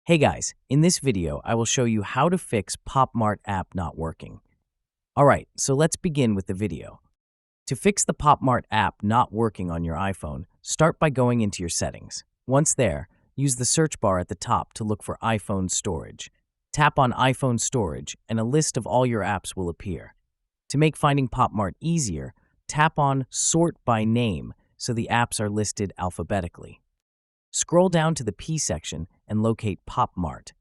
Hey guys, in this video, I will show you how to fix Pop Mart app not working. Alright, so let's begin with the video. To fix the Pop Mart app not working on your iPhone, start by going into your settings. Once there, use the search bar at the top to look for iPhone storage. Tap on iPhone storage and a list of all your apps will appear. To make finding Pop Mart easier, tap on Sort by Name so the apps are listed alphabetically. Scroll down to the P section and locate Pop Mart.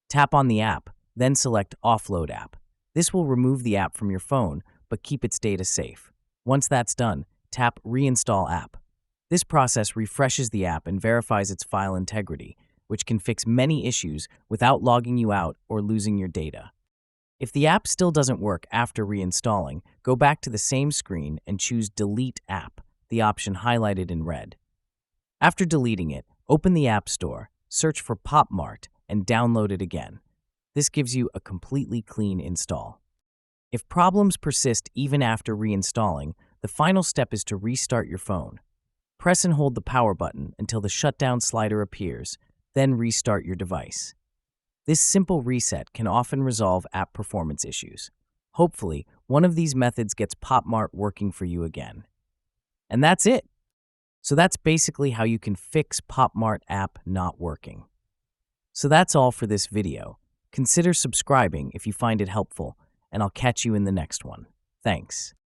Tap on the app, then select Offload App. This will remove the app from your phone, but keep its data safe. Once that's done, tap Reinstall App. This process refreshes the app and verifies its file integrity, which can fix many issues without logging you out or losing your data. If the app still doesn't work after reinstalling, go back to the same screen and choose Delete App, the option highlighted in red. After deleting it, open the App Store, search for Pop Mart, and download it again. This gives you a completely clean install. If problems persist even after reinstalling, the final step is to restart your phone. Press and hold the power button until the shutdown slider appears, then restart your device. This simple reset can often resolve app performance issues. Hopefully, one of these methods gets Pop Mart working for you again. And that's it. So that's basically how you can fix Pop Mart app not working. So that's all for this video. Consider subscribing if you find it helpful, and I'll catch you in the next one. Thanks.